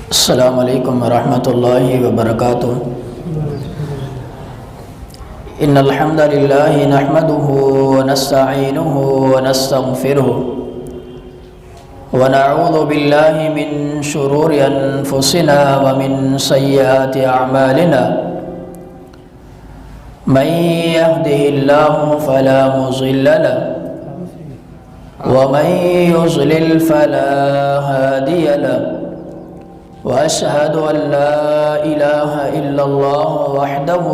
अस्सलामु अलैकुम वरहमतुल्लाहि वबरकातुह। इन्नल हम्दलिल्लाहि नहमदुहु व नस्तईनुहु व नस्तगफिरुहु व नऊज़ु बिल्लाहि मिन शुरूरि अनफुसिना व मिन सय्यिआति अअमालिना। मन यहदिहिल्लाहु फला मुज़िल्ल लहु व मन युज़लिल फला हादिय लहु। व अशहदु अल्ला इलाहा इल्लल्लाह वहदहु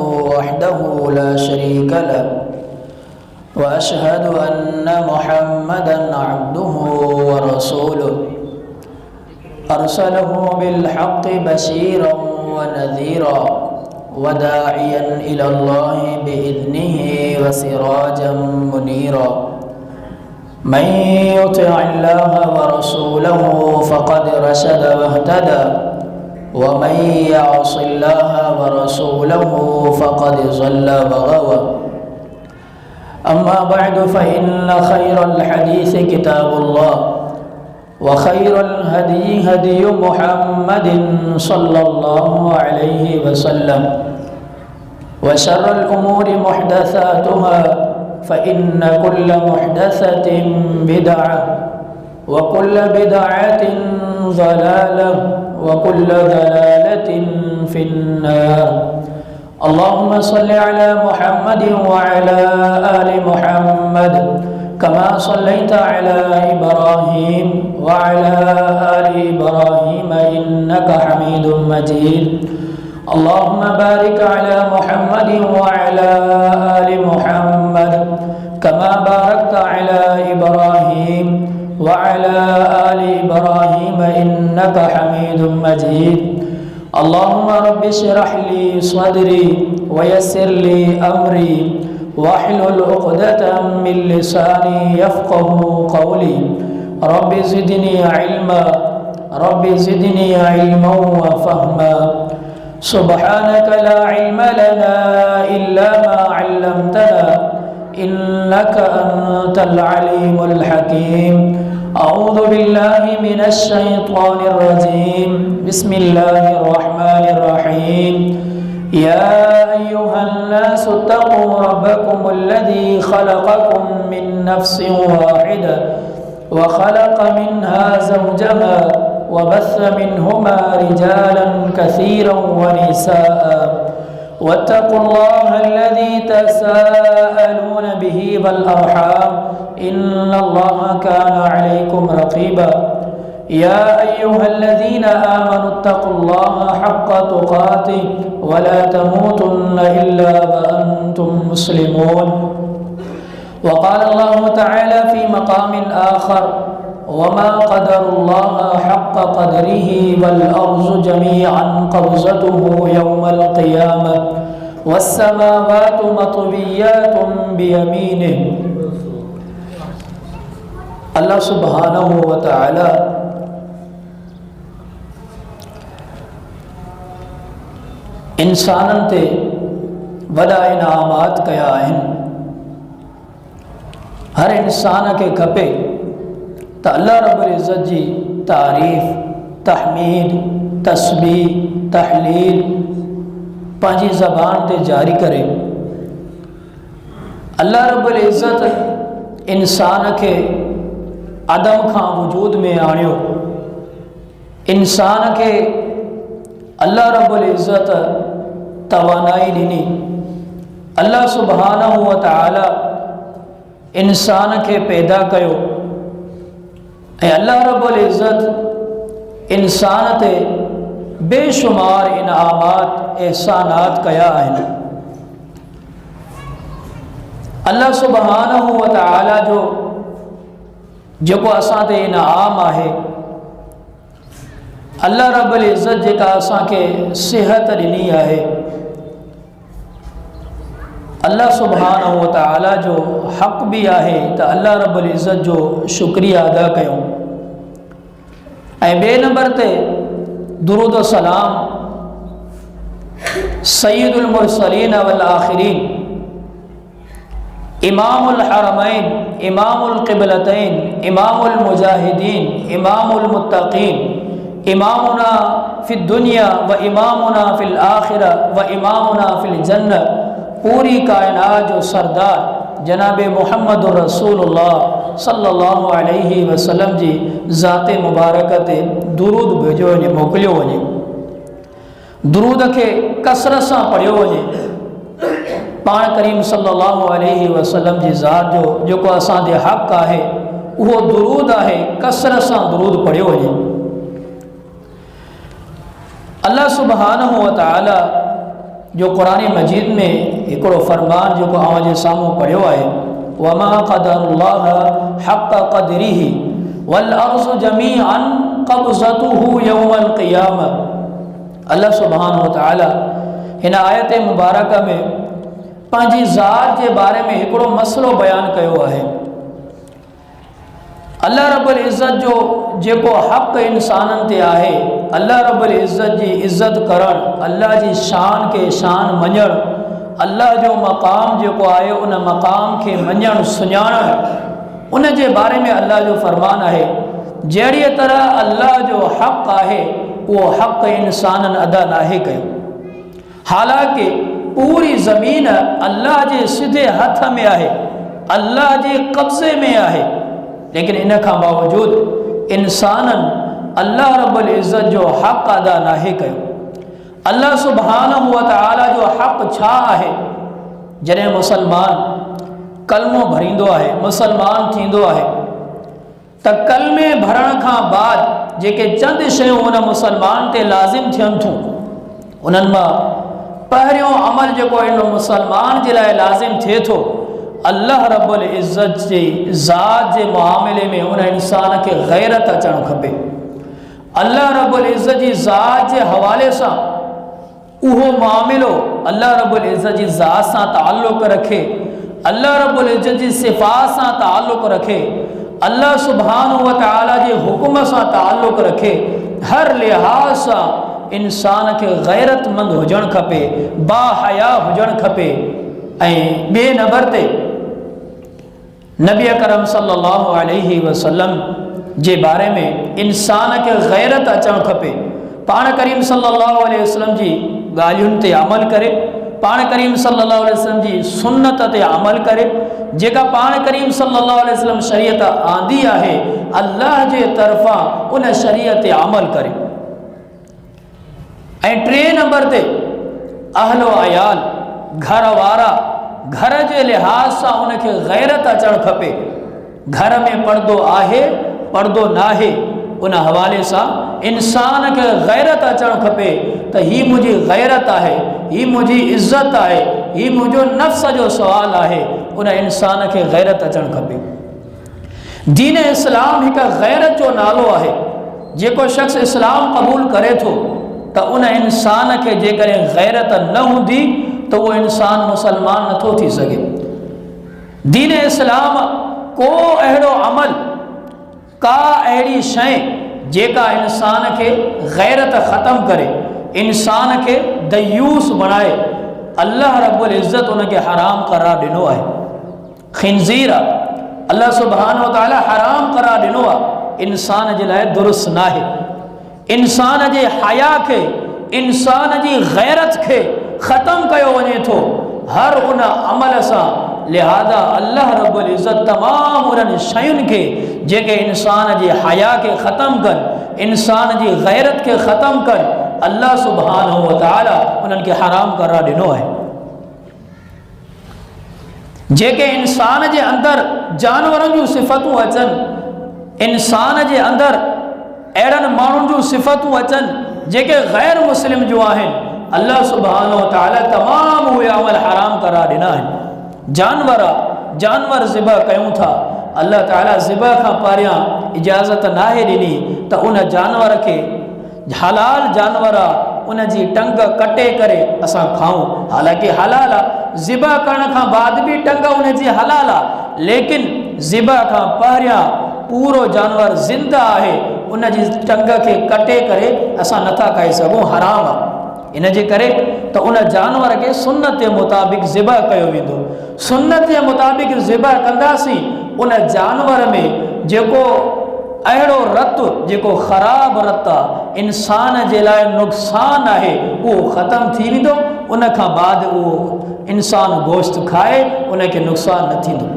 ला शरीका लहु व अशहदु अन्ना मुहम्मदन अब्दुहु व रसूलुहु अरसलहु बिल हक़्क़ि बशीरन व नज़ीरा व दाइयन इलल्लाहि बिइज़्निहि व सिराजन मुनीरा। मन युतिअल्लाह व रसूलहु फ़क़द रशद वहतदा व मन यअसिल्लाह व रसूलहु फ़क़द ज़ल्ल व गवा। अम्मा बअद फ़इन्न खैरल हदीस किताबुल्लाह व खैरल हदी हदी मुहम्मदिन सल्लल्लाहु अलैहि वसल्लम व शर्रल उमूरि मुहदसातुहा फ़इन्न कुल्ल मुहदसतिन बिदअह व कुल्ल बिदअतिन ज़लालह व कुल्ल ज़लालतिन फिन्नार। अल्लाहुम्मा सल्लि अला मुहम्मदिन व अला आलि मुहम्मद कमा सल्लैता अला इब्राहीम व अला आलि इब्राहीम इन्नका हमीदुम मजीद। अल्लाहुम्मा बारिक अला मुहम्मदिन व अला आलि मुहम्मद कमा बारकता अला इब्राहीम व अला आलि इब्राहीम इन्नका हमीदुम मजीद। अल्लाहुम्मा रब्बि इश्रह ली सदरी व यस्सिर ली अमरी वहलुल उक़दतम मिन लिसानी यफ़क़हू क़ौली। रब्बि ज़िदनी इल्मा रब्बि ज़िदनी इल्मन व फ़हमा। सुब्हानक ला इल्म लना इल्ला मा अल्लमतना इन्नका अंतल अलीमुल हकीम। अऊज़ु बिल्लाहि मिनश शैतानिर रजीम। बिस्मिल्लाहिर रहमानिर रहीम। या अय्युहन्नासु इत्तक़ू रब्बकुमुल्लज़ी खलक़कुम मिन नफ्सिन वाहिदा व खलक़ मिन्हा ज़ौजहा व बस्स मिन्हुमा रिजालन कसीरन व निसाअ वत्तक़ुल्लाह अल्लज़ी तसाअलून बिही वल अर्हाम इन्नल्लाह कान अलैकुम रक़ीबा। या अय्युहल्लज़ीना आमनु इत्तक़ुल्लाह हक़्क़ तुक़ातिह व ला तमूतुन्न इल्ला व अंतुम मुस्लिमून। व क़ाल अल्लाहु तआला फ़ी मक़ामिन आख़र वमा क़दरुल्लाह हक़्क़ क़द्रिही वल अर्ज़ु जमीअन क़ब्ज़तुहु यौमल क़ियामह वस्समावातु मत्विय्यातुन बियमीनिही। अल्लाह सुब्हानहु व तआला इंसानन ते वॾा इनामात कया आहिनि। हर इंसान खे खपे त अल्लाह रब्बुल इज़्ज़त जी तारीफ़ तहमीद तस्बीह तहलील पंहिंजी ज़बान ते जारी करे। अल्लाह रब्बुल इज़्ज़त इंसान खे अदम खां वजूद में आणियो। इंसान खे अल्लाह रब्बुल इज़्ज़त तवानाई ॾिनी। अल्लाह सुब्हानहु व तआला इंसान खे पैदा कयो ऐं अल्लाह रब्बुल इज़्ज़त इंसान ते बेशुमार इनामात एहसानात कया आहिनि। अल्लाह सुब्हानहु व तआला जो जेको असां ते इनाम आहे, अल्लाह रब्बुल इज़्ज़त जेका असांखे सिहत ॾिनी आहे, अल्लाह सुब्हानहु व तआला जो हक़ बि आहे त अल्लाह रब्बुल इज़्ज़त जो शुक्रिया अदा कयूं। ऐं ॿिए नंबर ते दुरूद व सलाम सय्यदुल मुरसलीन वल आखिरीन इमामुल हरमैन इमामुल क़िबलतैन इमामुल मुजाहिदीन इमामुल मुत्तक़ीन इमामुना फिल दुनिया व इमामुना फिल आखिरा व इमामुना फिल जन्नत, पूरी कायनात जो सरदार जनाब मुहम्मद रसूलुल्लाह सल्लल्लाहु अलैहि वसल्लम जी ज़ाते मुबारक ते दुरूद भेजो वञे, मोकिलियो वञे। दुरूद खे कसरत सां पढ़ियो वञे। पाण करीम सल्लल्लाहु अलैहि वसल्लम जी ज़ात जो जेको असां ते हक़ आहे उहो दुरूद आहे, कसरत सां दुरूद पढ़ियो वञे। अल्लाह सुब्हानहु व तआला जो क़ुरान मजीद में हिकिड़ो फरमान जेको अवां जे साम्हूं पढ़ियो आहे, वमा क़दरुल्लाह हक़ क़दरिही वल अर्ज़ु जमीअन क़ब्ज़तुहु यौमल क़ियामह। अल्लाह सुब्हानहु व तआला हिन आयत मुबारक में पंहिंजी ज़ात जे बारे में हिकिड़ो मसलो बयानु कयो आहे। अल्लाह रब्बुल इज़्ज़त जो जेको हक़ इंसाननि ते आहे, अल्लाह रब्बुल इज़्ज़त जी इज़्ज़त करणु, अल्लाह जी शान के शान मञणु, अल्लाह जो मक़ाम जेको आहे उन मक़ाम खे मञणु सुञाणणु, उन जे बारे में अल्लाह जो फरमान आहे। जहिड़ीअ तरह अल्लाह जो हक़ आहे उहो हक़ इंसाननि अदा नाहे कयो। हालांकि पूरी ज़मीन अल्लाह जे सिधे हथ में आहे, अल्लाह जे कब्ज़े में आहे, लेकिन इन खां बावजूद इंसाननि अल्लाह रब्बुल इज़्ज़त जो हक़ अदा नाहे कयो। अल्लाह सुब्हानहु व तआला जो हक़ छा आहे? जॾहिं मुसलमान कलमो भरींदो आहे, मुसलमान थींदो आहे, त कलमे भरण खां बाद जेके चंद शयूं उन मुसलमान ते लाज़िम थियनि थियूं, उन्हनि मां पहिरियों अमल जेको इन मुसलमान जे लाइ लाज़िम थिए थो, अल्लाह रब्बुल इज़्ज़त जी ज़ात जे मामले में उन इंसान खे गैरत अचणु खपे। अल्लाह रब्बुल इज़्ज़त जी ज़ात जे हवाले सां उहो मामिलो अल्लाह रब्बुल इज़्ज़त जी ज़ात सां ताल्लुक़ रखे, अल्लाह रब्बुल इज़्ज़त जी सिफ़ात सां ताल्लुक़ रखे, अल्लाह सुब्हानहु व तआला जे हुक्म सां ताल्लुक़ रखे। हर लिहाज़ सां इंसान खे गैरतमंद हुजणु खपे, बाहया हुजणु खपे। ऐं ॿिए नंबर ते नबी अकरम सल्लल्लाहु अलैहि वसल्लम जे बारे में इंसान खे गैरत अचणु खपे। पाण करीम सल्लल्लाहु अलैहि वसल्लम जी ॻाल्हियुनि ते अमल करे, पाण करीम सल्लल्लाहु अलैहि वसल्लम जी सुन्नत ते अमल करे, जेका पाण करीम सल्लल्लाहु अलैहि वसल्लम शरीयत आंदी आहे अल्लाह जे तरफ़ां उन शरीयत ते अमल करे। ऐं टे नंबर ते अहलो अयाल, घर वारा, घर जे लिहाज़ सां उनखे गैरत अचणु खपे। घर में पर्दो आहे, पर्दो नाहे, उन हवाले सां इंसान खे गैरत अचणु खपे त ही मुंहिंजी गैरत आहे, ही मुंहिंजी इज़्ज़त आहे, ही मुंहिंजो नफ़्स जो सुवाल आहे। उन इंसान खे गैरत अचणु खपे। दीन इस्लाम हिकु गैरत जो नालो आहे। जेको शख़्स इस्लाम क़बूल करे थो त उन इंसान खे जेकॾहिं गैरत न हूंदी तो वो इंसान मुसलमान नथो थी सके। दीन इस्लाम को अहिड़ो अमल, का अहिड़ी शइ जेका इंसान खे गैरत ख़त्म करे, इंसान खे दयूस बणाए, अल्लाह रब्बुल इज़्ज़त उनखे हराम करार ॾिनो आहे। खिंज़ीर अल्लाह सुब्हानहु व तआला हराम करार ॾिनो आहे, इंसान जे लाइ दुरुस्त नाहे। इंसान जे हया खे, इंसान जी गैरत खे ख़त्म कयो वञे थो हर उन अमल सां। लिहाज़ा अल्लाह रब्बुल इज़्ज़त तमामु उन्हनि शयुनि खे जेके इंसान जे हया खे ख़त्म कनि, इंसान जी गैरत खे ख़त्म कनि, अल्लाह सुब्हानहु व तआला उन्हनि खे हराम करार ॾिनो आहे। जेके इंसान जे अंदरि जानवरनि जूं सिफ़तूं अचनि, इंसान जे अंदरि अहिड़नि माण्हुनि जूं सिफ़तूं अचनि जेके गैर मुस्लिम जूं आहिनि, अल्लाह सुब्हानहु व तआला तमामु उहे अमल हराम करार ॾिना आहिनि। जानवर ज़िबह कयूं था, अल्लाह ताला ज़िबह खां पहिरियां इजाज़त नाहे ॾिनी त उन जानवर खे, हलाल जानवर आहे, उन जी टंग कटे करे असां खाऊं। हालांकि हलाल आहे, ज़िबह करण खां बाद बि टंग उन जी हलाल आहे, लेकिन ज़िबह खां पहिरियां पूरो जानवर ज़िंदा आहे, उन जी टंग खे कटे करे असां नथा खाई सघूं, हराम आहे। इन जे करे त उन जानवर खे सुन्नत जे मुताबिक़ ज़िबह कयो वेंदो। सुन्नत जे मुताबिक़ ज़िबह कंदासीं, उन जानवर में जेको अहिड़ो रत जेको ख़राब रत आहे, इंसान जे लाइ नुक़सान आहे, उहो ख़तमु थी वेंदो। उन खां बाद उहो इंसान गोश्त खाए उनखे नुक़सान न थींदो।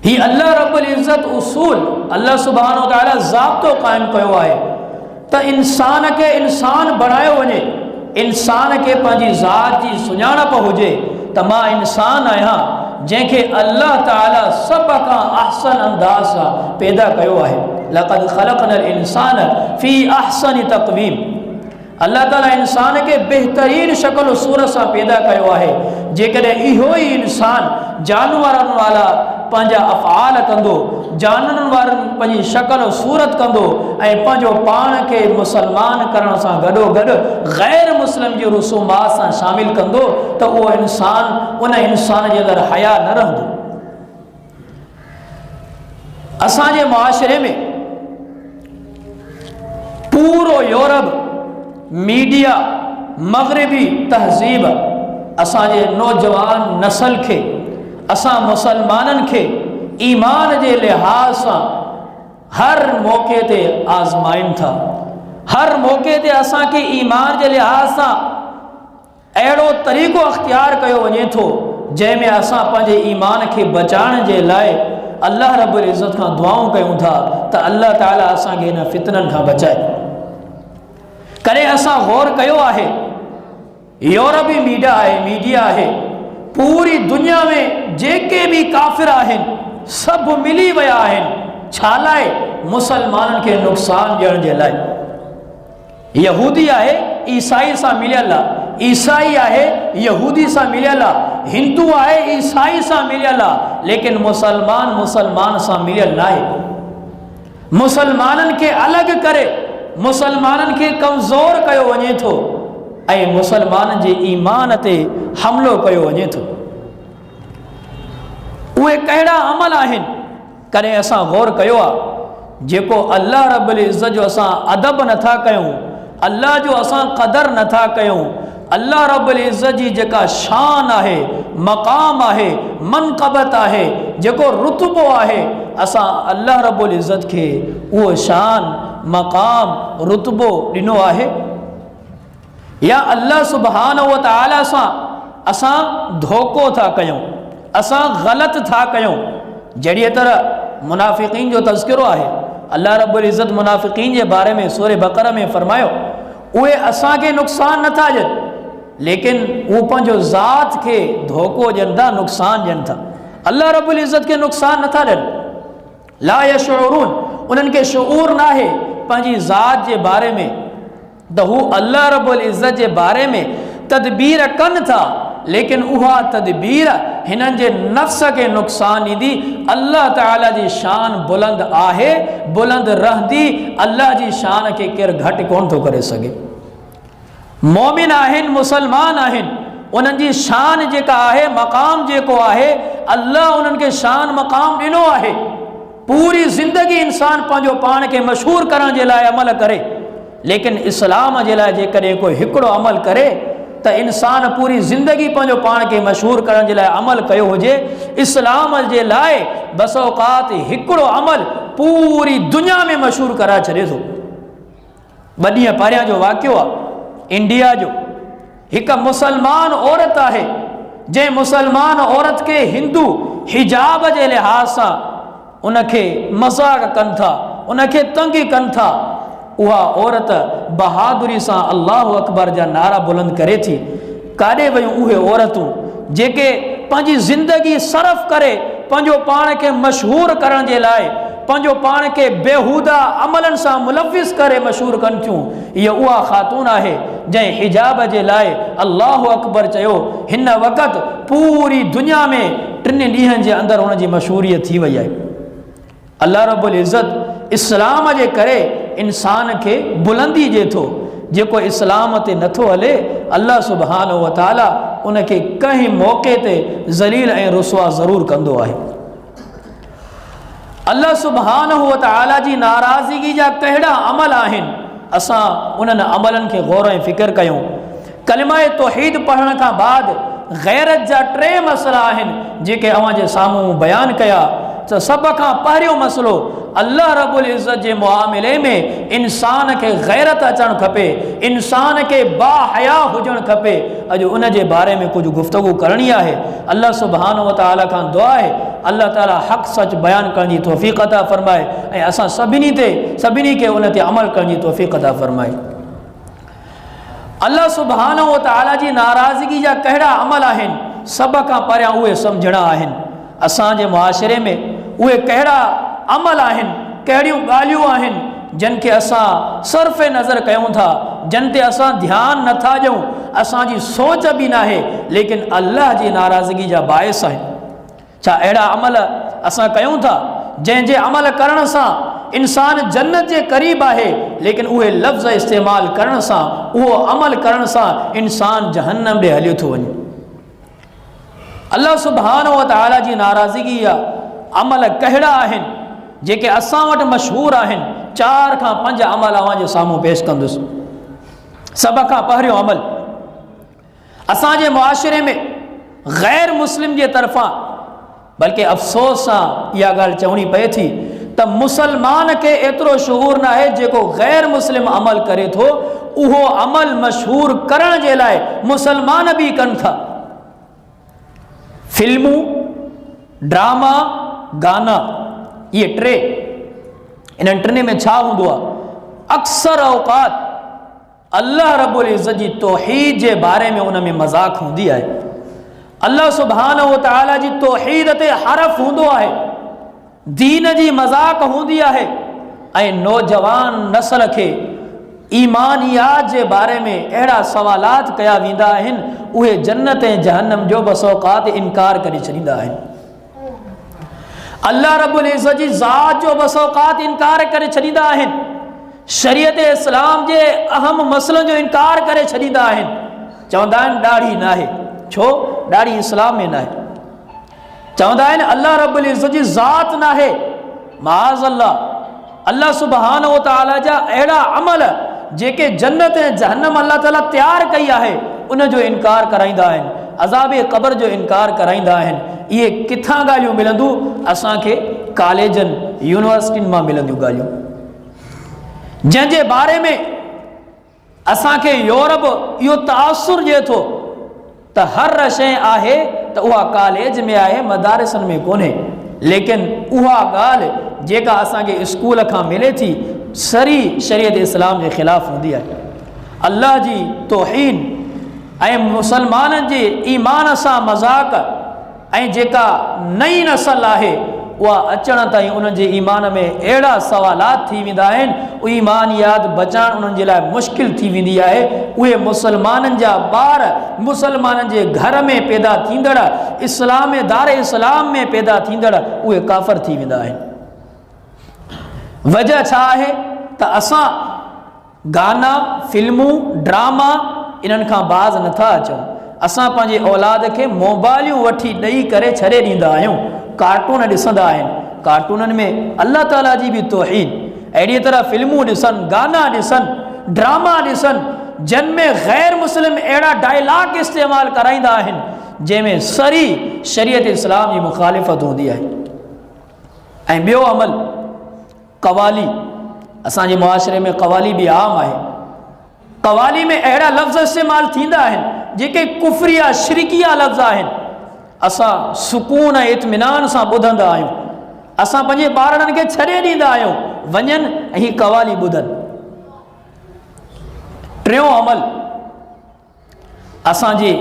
हीअ अल्लाह रब्बुल इज़्ज़त उसूल अल्लाह सुब्हानहु व तआला ज़ाब्तो क़ाइमु कयो आहे त इंसान खे इंसान बणायो वञे, इंसान खे पंहिंजी ज़ात जी सुञाणप हुजे त मां इंसान आहियां जंहिंखे अल्लाह ताला सभ खां अहसन अंदाज़ सां पैदा कयो आहे। लक़द ख़लक़नल इंसान फ़ी अहसनि तक़वीम। अल्लाह ताला इंसान खे बहितरीन शक्ल सूरत सां पैदा कयो आहे। जेकॾहिं इहो ई इंसान जानवरनि वारा पंहिंजा अफ़आल कंदो, जानवरनि वारनि पंहिंजी शक्ल सूरत कंदो ऐं पंहिंजो पाण खे मुसलमान करण सां गॾोगॾु ग़ैर मुस्लिम जी रसूमात सां शामिल कंदो त उहो इंसान उन इंसान जे अंदरि हया न रहंदो। असांजे मुआशरे में पूरो यूरोप मीडिया मग़रिबी तहज़ीब असांजे नौजवान नस्ल खे, असां मुसलमाननि खे ईमान जे लिहाज़ सां हर मौक़े ते आज़माइनि था। हर मौक़े ते असांखे ईमान जे लिहाज़ सां अहिड़ो तरीक़ो अख़्तियार कयो वञे थो जंहिंमें असां पंहिंजे ईमान खे बचाइण जे लाइ अल्लाह रब्बुल इज़्ज़त खां दुआऊं कयूं था त अल्लाह ताला असांखे हिन फितननि खां बचाए। कॾहिं असां गौर कयो आहे, यूरोपी मीडिया आहे, पूरी दुनिया में जेके भी काफ़िर आहिनि सभु मिली विया आहिनि छा लाइ? मुसलमाननि खे नुक़सान ॾियण जे लाइ। यहूदी आहे ईसाई सां मिलियल आहे, ईसाई आहे यहूदी सां मिलियल आहे, हिंदू आहे ईसाई सां मिलियल आहे, लेकिन मुसलमान सां मिलियल न आहे। मुसलमाननि खे अलॻि करे मुसलमाननि खे कमज़ोर कयो वञे थो ऐं मुसलमाननि जे ईमान ते हमिलो कयो वञे थो। उहे कहिड़ा अमल आहिनि? कॾहिं असां गौर कयो आहे जेको अल्लाह रब्बुल इज़्ज़त जो असां अदब नथा कयूं, अल्लाह जो असां क़दर नथा कयूं, अल्लाह रब्बुल इज़्ज़त जी जेका शान आहे, मक़ाम आहे, मनक़बत आहे, जेको रुतबो आहे, असां अल्लाह रब्बुल इज़्ज़त खे उहो शान मक़ाम रुतबो ॾिनो आहे? या अल्लाह सुब्हानहु व तआला सां असां धोखो था कयूं, असां ग़लति था कयूं? जहिड़ीअ तरह मुनाफ़िक़ीन जो तज़किरो आहे, अल्लाह रब्बुल इज़्ज़त मुनाफ़िक़ीन जे बारे में सूरह बक़रा में फ़रमायो उहे असांखे नुक़सान नथा ॾियनि, लेकिन उहे पंहिंजो ज़ात खे धोखो ॾियनि था, नुक़सान ॾियनि था, अल्लाह रब्बुल इज़्ज़त खे नुक़सान नथा ॾियनि। ला यशऊरून, उन्हनि खे शऊर न आहे पंहिंजी ज़ात जे बारे में त हू अल्लाह रब्बुल इज़्ज़त जे बारे में तदबीर कनि था, लेकिन उहा तदबीर हिननि जे नफ़्स खे नुक़सान ॾींदी। अल्लाह ताला जी शान बुलंद आहे, बुलंद रहंदी, अल्लाह जी शान खे केरु घटि कोन थो करे सघे। मोमिन आहिनि, मुसलमान आहिनि, उन्हनि जी शान जेका आहे, मक़ाम जेको आहे, अल्लाह उन्हनि खे शान मक़ाम ॾिनो आहे। पूरी ज़िंदगी इंसान पंहिंजो पाण खे मशहूर करण जे लाइ अमल करे, लेकिन इस्लाम जे लाइ जेकॾहिं कोई हिकिड़ो अमल करे त इंसान पूरी ज़िंदगी पंहिंजो पाण खे मशहूर करण जे लाइ अमल कयो हुजे, इस्लाम जे लाइ बस औक़ात हिकिड़ो अमल पूरी दुनिया में मशहूर कराए छॾे थो। ॿ ॾींहं पहिरियां जो वाक़ियो आहे इंडिया जो। हिकु मुसलमान औरत आहे जंहिं मुसलमान औरत खे हिंदू हिजाब जे लिहाज़ सां उनखे मज़ाक़ कनि था, उनखे तंगी कनि था। उहा औरत बहादुरी सां अल्लाहु अकबर जा नारा बुलंद करे थी। काॾे वयूं उहे औरतूं जेके पंहिंजी ज़िंदगी सर्फ़ करे पंहिंजो पाण खे मशहूर करण जे लाइ, पंहिंजो पाण खे बेहूदा अमलनि सां मुलविस करे मशहूर कनि थियूं? इहा उहा ख़ातून आहे जंहिं हिजाब जे लाइ अल्लाहु अकबर चयो। हिन वक़्तु पूरी दुनिया में 3 ॾींहंनि जे अंदरि हुनजी मशहूरीअ थी वई आहे। अल्लाह रब्बुल इज़्ज़त इस्लाम जे करे इंसान खे बुलंदी ॾिए थो। जेको इस्लाम ते नथो हले, अल्लाह सुब्हानहु व तआला उनखे कंहिं मौक़े ते ज़लील ऐं रुसवा ज़रूरु कंदो आहे। अल्लाह सुब्हानहु व तआला जी नाराज़गी जा कहिड़ा अमल आहिनि, असां उन्हनि अमलनि खे गौर ऐं फ़िक्र कयूं। कलिमा तौहीद पढ़ण खां बाद गैरत जा 3 मसइला आहिनि जेके अव्हां जे साम्हूं बयानु कया त सभ खां पहिरियों मसइलो अल्लाह रब्बुल इज़्ज़त जे मुआमिले में इंसान खे गैरत अचणु खपे, इंसान खे बाहया हुजणु खपे। अॼु उन जे बारे में कुझु गुफ़्तगू करणी आहे। अल्लाह सुब्हानहु व तआला खां दुआ आहे अल्लाह ताला हक़ सच बयान करण जी तौफ़ीक़ अता फ़रमाए ऐं असां सभिनी खे उन ते अमल करण जी तौफ़ीक़ अता फ़रमाए। अल्लाह सुब्हानहु व तआला जी नाराज़गी जा कहिड़ा अमल आहिनि, सभ खां पहिरियां उहे सम्झणा आहिनि। असांजे मुआशिरे में उहे कहिड़ा अमल आहिनि, कहिड़ियूं ॻाल्हियूं आहिनि जिन खे असां सर्फ़ नज़र कयूं था, जिन ते असां ध्यानु नथा ॾियूं, असांजी सोच बि न आहे, लेकिन अल्लाह जी नाराज़गी जा बाइस आहिनि। छा अहिड़ा अमल असां कयूं था जंहिंजे अमल करण सां इंसान जन्नत जे क़रीब आहे, लेकिन उहे लफ़्ज़ इस्तेमाल करण सां, उहो अमल करण सां इंसान जहन्नम ॾे हलियो थो वञे। अल्लाह सुब्हानहु व तआला जी नाराज़गी जा अमल कहिड़ा आहिनि जेके असां वटि मशहूर आहिनि। 4 खां 5 अमल अव्हां जे साम्हूं पेश कंदुसि। सभ खां पहिरियों अमल, असांजे मुआशिरे में गैर मुस्लिम जे तरफ़ां, बल्कि अफ़सोस सां इहा ॻाल्हि चवणी पए थी त मुसलमान खे एतिरो शूर न आहे जेको गैर मुस्लिम अमल करे थो, उहो अमल मशहूर करण जे लाइ मुसलमान बि कनि था। फिल्मूं, ड्रामा, गाना, ये 3, इन्हनि टिनि में छा हूंदो आहे? अक्सर औक़ात अल्लाह रब्बुल इज़्ज़त जी तौहीद जे बारे में उन में मज़ाक हूंदी आहे। अल्लाह सुब्हानहु व तआला जी तौहीद ते हरफ हूंदो आहे, दीन जी मज़ाक हूंदी आहे ऐं नौजवान नस्ल खे ईमानियात जे बारे में अहिड़ा सवालात कया वेंदा आहिनि, उहे जन्नत ऐं जहन्नम जो बस औक़ात इनकार करे छॾींदा आहिनि। अल्लाह रब्बुल इज़्ज़त जी ज़ात जो बस औक़ात इनकार करे छॾींदा आहिनि। शरीयत इस्लाम जे अहम मसइलनि जो इनकार करे छॾींदा आहिनि। चवंदा आहिनि ॾाढ़ी न आहे, छो ॾाढ़ी इस्लाम में न आहे। चवंदा आहिनि अल्लाह रब्बुल इज़्ज़त जी ज़ात न आहे। माज़ अल्लाह सुब्हानहु व तआला जा अहिड़ा अमल जेके जन्नत ऐं जहन्नम अल्लाह ताला तैयार कई आहे, उन जो इनकार कराईंदा आहिनि। अज़ाबे क़ब्र जो इनकार कराईंदा आहिनि। इहे किथां ॻाल्हियूं मिलंदियूं? असांखे कॉलेजनि यूनिवर्सिटियुनि मां मिलंदियूं ॻाल्हियूं, जंहिंजे बारे में असांखे यूरोप इहो तासुर ॾिए थो त हर शइ आहे त उहा कॉलेज में आहे, मदारिसनि में कोन्हे। लेकिन उहा ॻाल्हि जेका असांखे स्कूल खां मिले थी, सरी शरीयत इस्लाम जे ख़िलाफ़ हूंदी आहे। अल्लाह जी तौहीन ऐं मुसलमाननि जे ईमान सां मज़ाक ऐं जेका नई नस्ल आहे उहा अचण ताईं उन्हनि जे ईमान में अहिड़ा सवालात थी वेंदा आहिनि, उहे ईमानियात बचाइण उन्हनि जे लाइ मुश्किल थी वेंदी आहे। उहे मुसलमाननि जा ॿार मुसलमाननि जे घर में पैदा थींदड़, इस्लाम दार इस्लाम में पैदा थींदड़, उहे काफ़िर थी वेंदा आहिनि। वजह छा आहे त असां गाना, फिल्मूं, ड्रामा इन्हनि खां बाज़ नथा अचूं। असां पंहिंजे औलाद खे मोबाइलियूं वठी ॾेई करे छॾे ॾींदा आहियूं। कार्टून ॾिसंदा आहिनि, कार्टूननि में अल्लाह ताला जी बि तौहीन, अहिड़ी तरह फिल्मूं ॾिसनि, गाना ॾिसनि, ड्रामा ॾिसनि, जिन में गैर मुस्लिम अहिड़ा डायलॉग इस्तेमालु कराईंदा आहिनि जंहिंमें सरी शरीयत इस्लाम जी मुखालिफ़त हूंदी आहे। ऐं ॿियो अमल कवाली। असांजे मुआशिरे में कवाली बि आम आहे। कवाली में अहिड़ा लफ़्ज़ इस्तेमालु थींदा आहिनि जेके कुफरिया शिरकिया लफ़्ज़ आहिनि। असां सुकून ऐं इत्मिनान सां ॿुधंदा आहियूं। असां पंहिंजे ॿारनि खे छॾे ॾींदा आहियूं वञनि ऐं हीअ कवाली ॿुधनि। टियों अमल, असांजे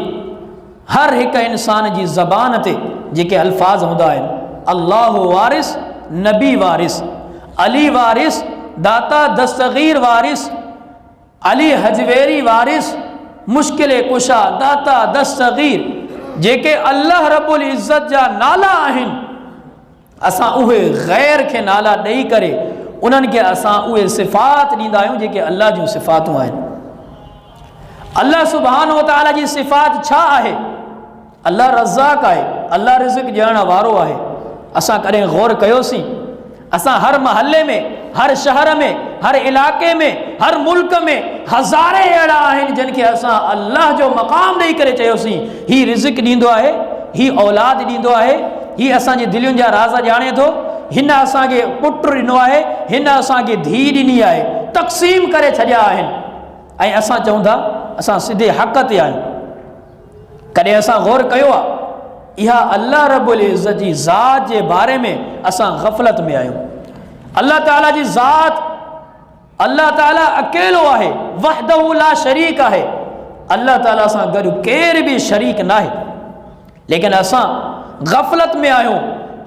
हर हिकु इंसान जी ज़बान ते जेके अल्फाज़ हूंदा आहिनि, अल्लाह वारिस, नबी वारिस, अली वारिस, दाता दस्तगीर वारिस, अली हजवेरी वारिस, मुश्किल कुशा, दाता दस्तगीर, जेके अल्लाह रब्बुल इज़्ज़त जा नाला आहिनि, असां उहे गैर खे नाला ॾेई करे उन्हनि खे असां उहे सिफ़ात ॾींदा आहियूं जेके अल्लाह जूं सिफ़ातूं आहिनि। अल्लाह सुब्हानहु व तआला जी सिफ़ात छा आहे? अल्लाह रज़ाक़ आहे, अल्लाह रिज़्क़ ॾियण वारो आहे। असां कॾहिं गौर कयोसीं? असां हर महल्ले में, हर शहर में, हर इलाके में, हर मुल्क में हज़ारे अहिड़ा आहिनि जिन खे असां अल्लाह जो मक़ाम ॾेई करे चयोसीं ही रिज़्क़ ॾींदो आहे, ही औलाद ॾींदो आहे, हीउ असांजी दिलियुनि जा राज़ ॼाणे थो, हिन असांखे पुटु ॾिनो आहे, हिन असांखे धीउ ॾिनी आहे, तक़सीम करे छॾिया आहिनि, ऐं असां चऊं था असां सिधे हक़ ते आहियूं। कॾहिं असां गौर कयो आहे इहा अल्लाह रब्बुल इज़्ज़त जी ज़ात जे बारे में असां ग़फ़लत में आहियूं। अल्लाह ताला जी ज़ात, अल्लाह ताला अकेलो आहे, वहदहु ला शरीक आहे, अल्लाह ताला सां गॾु केर बि शरीक न आहे, लेकिन असां ग़फ़लत में आहियूं।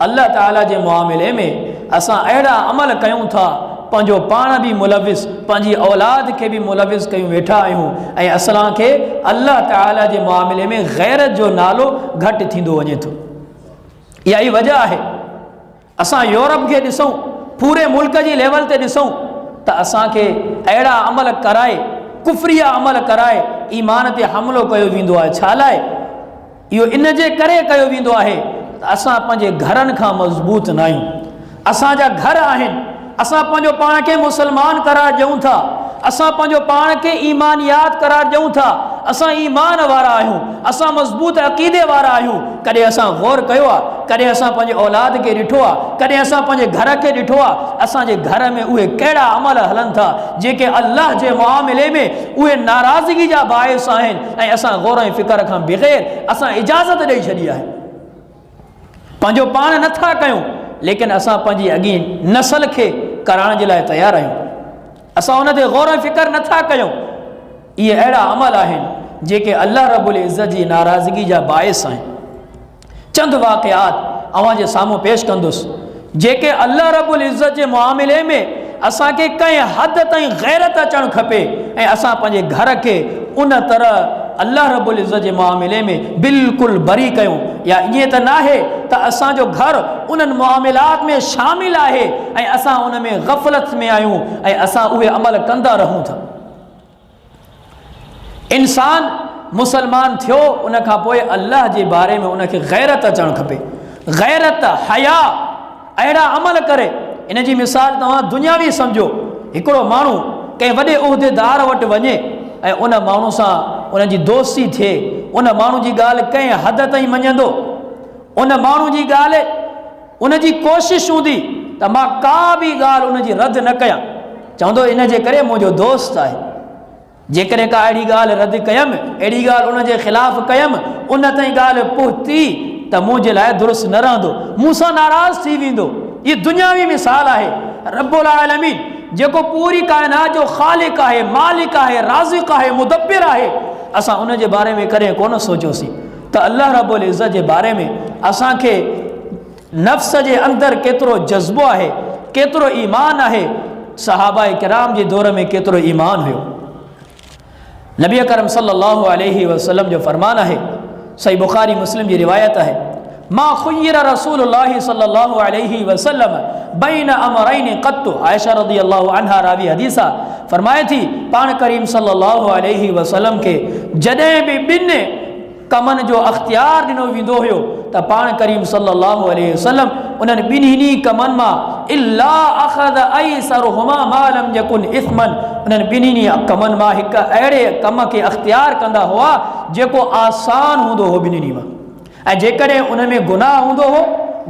अल्लाह ताला जे मुआमिले में असां अहिड़ा अमल कयूं था, पंहिंजो पाण बि मुलविस, पंहिंजी औलाद खे बि मुलविस कयूं वेठा आहियूं, ऐं असांखे अल्लाह ताला जे मामले में ग़ैरत जो नालो घटि थींदो वञे थो। इहा ई वजह आहे असां यूरोप खे ॾिसूं, पूरे मुल्क जी लेवल ते ॾिसूं त असांखे अहिड़ा अमल कराए, कुफरिया अमल कराए ईमान ते हमिलो कयो वेंदो आहे। छा लाइ? इहो इन जे करे कयो वेंदो आहे त असां पंहिंजे घरनि खां मज़बूत न आहियूं। असांजा घर आहिनि, असां पंहिंजो पाण खे मुसलमान करार ॾियूं था, असां पंहिंजो पाण खे ईमानियात करार ॾियूं था, असां ईमान वारा आहियूं, असां मज़बूत अक़ीदे वारा आहियूं। कॾहिं असां गौर कयो आहे, कॾहिं असां पंहिंजे औलाद खे ॾिठो आहे, कॾहिं असां पंहिंजे घर खे ॾिठो आहे, असांजे घर में उहे कहिड़ा अमल हलनि था जेके अल्लाह जे मुआमिले में उहे नाराज़गी जा बाइस आहिनि, ऐं असां गौर ऐं फ़िक्र खां बग़ैर असां इजाज़त ॾेई छॾी आहे। पंहिंजो पाण नथा कयूं, लेकिन असां पंहिंजी अॻी नसल खे कराइण जे लाइ तयारु आहियूं, असां उन ते गौर ऐं फ़िक्र नथा कयूं। इहे अहिड़ा अमल आहिनि जेके अल्लाह रब्बुल इज़्ज़त जी नाराज़गी जा बाइस आहिनि। चंद वाक़ियात अवां जे साम्हूं पेश कंदुसि जेके अल्लाह रब्बुल इज़्ज़त जे मुआमिले में असांखे कंहिं हद ताईं ग़ैरत अचणु खपे, ऐं असां पंहिंजे घर खे उन तरह अल्लाह रब्बुल इज़्ज़त जे मामले में बिल्कुलु बरी कयूं। या ईअं त न आहे त असांजो घर उन्हनि मामलात में शामिल आहे ऐं असां उन में ग़फ़लत में आहियूं ऐं असां उहे अमल कंदा रहूं था। इंसान मुसलमान थियो उन खां पोइ अल्लाह जे बारे में उनखे ग़ैरत अचणु खपे। ग़ैरत, हया, अहिड़ा अमल करे। इन जी मिसाल तव्हां दुनियावी सम्झो, हिकिड़ो माण्हू कंहिं वॾे उहिदेदार वटि वञे ऐं उन माण्हू सां उन जी दोस्ती थिए, उन माण्हू जी ॻाल्हि कंहिं हद ताईं मञंदो, उन माण्हू जी ॻाल्हि, उन जी कोशिशि हूंदी त मां का बि ॻाल्हि उन जी रद्द न कयां, चवंदो इन जे करे मुंहिंजो दोस्त आहे। जेकॾहिं का अहिड़ी ॻाल्हि रद्द कयमि, अहिड़ी ॻाल्हि उन जे ख़िलाफ़ु कयमि, उन ताईं ॻाल्हि पहुती त मुंहिंजे लाइ दुरुस्त न रहंदो, मूंसां नाराज़ थी वेंदो। इहा दुनियावी मिसाल आहे। रब्बुल आलमीन जेको पूरी काइनात जो ख़ालिक आहे, मालिक आहे, राज़िक़ आहे, मुदब्बिर आहे, असां उन जे बारे में कॾहिं कोन सोचियोसीं त अल्लाह रब्बुल इज़्ज़त जे बारे में असांखे नफ़्स जे अंदरि केतिरो जज़्बो आहे, केतिरो ईमान आहे। सहाबा किराम जे दौर में केतिरो ईमान हुयो। नबी करम सल्लल्लाहु अलैहि वसल्लम जो फरमान आहे, सही बुखारी मुस्लिम जी रिवायत आहे, मा खुय्यिर रसूलुल्लाह सल्लल्लाहु अलैहि वसल्लम बैन अमरैन क़त्तु। आयशा रज़ियल्लाहु अन्हा रावी हदीसा फरमाए थी, पाण करीम सल्लल्लाहु अलैहि वसल्लम के जॾहिं बि ॿिनि कमनि जो अख़्तियार ॾिनो वेंदो हुयो त पाण करीम सल्लल्लाहु अलैहि वसल्लम उन्हनि ॿिन्हिनि कमनि मां इल्ला अख़ज़ ऐसरुहुमा मा लम यकुन इस्मन, उन्हनि ॿिन्हिनि कमनि मां हिकु अहिड़े कम खे अख़्तियार कंदा हुआ जेको आसान हूंदो हो ॿिन्हिनि मां, ऐं जेकॾहिं उन में गुनाह हूंदो हो,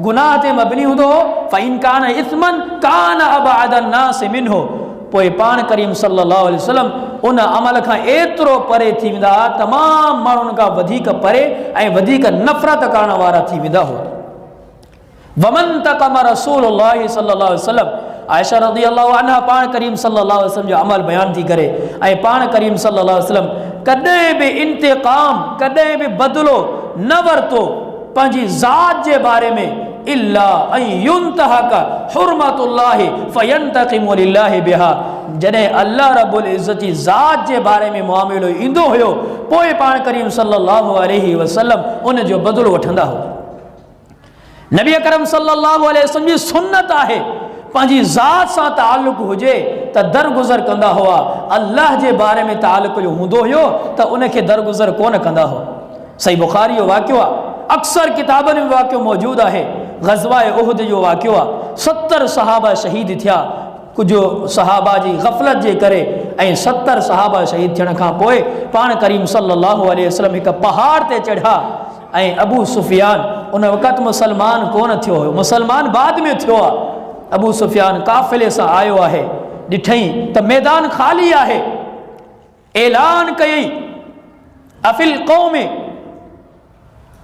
गुनाह ते मबनी हूंदो हो, फ़इन कान इस्मन कान अबअद अन्नास मिन्हु, पोइ पाण करीम सल्लल्लाहु अलैहि वसल्लम उन अमल खां एतिरो परे थी वेंदा, तमामु माण्हुनि खां वधीक परे ऐं वधीक नफ़रत करण वारा थी वेंदा हुआ। वमन तक़म रसूलुल्लाह सल्लल्लाहु अलैहि वसल्लम, आयशा रज़ियल्लाहु अन्हा पाण करीम सल्लल्लाहु अलैहि वसल्लम जो अमल बयान थी करे, ऐं पाण करीम सल्लल्लाहु अलैहि वसल्लम कॾहिं बि इंतिक़ाम, कॾहिं बि बदिलो न वरितो पंहिंजी ज़ात जे बारे में, इल्ला ऐं युंतहक हुर्मतुल्लाहि फयंतक़िमु लिल्लाहि बिहा। जॾहिं अल्लाह रब्बुल इज़्ज़त जी ज़ात जे बारे में मामिलो ईंदो हुयो, पोइ पाण करीम सल्लल्लाहु अलैहि वसल्लम उन जो बदिलो वठंदा हुआ। नबी करम सल्लल्लाहु अलैहि वसल्लम जी सुन्नत आहे, पंहिंजी ज़ात सां ताल्लुक़ हुजे त दरगुज़र कंदा हुआ, अल्लाह जे बारे में ताल्लुक़ जो हूंदो हुयो त उनखे दरगुज़र कोन कंदा हुआ। सही बुखारी जो वाक़ियो आहे, अक्सर किताबनि में वाक़ियो मौजूदु आहे। ग़ज़वा उहद जो वाक़ियो आहे, 70 सहाबा शहीद थिया, कुझु सहाबा जी ग़फ़लत जे करे, ऐं 70 सहाबा शहीद थियण खां पोइ पाण करीम सल्लल्लाहु अलैहि वसल्लम हिकु पहाड़ ते चढ़िया ऐं अबू सुफियान उन वक़्तु मुसलमान कोन थियो हुयो, मुसलमान बाद में थियो आहे। अबू सुफियान काफ़िले सां आयो आहे, ॾिठई त मैदान ख़ाली आहे, ऐलान कयई अफिल क़ौम,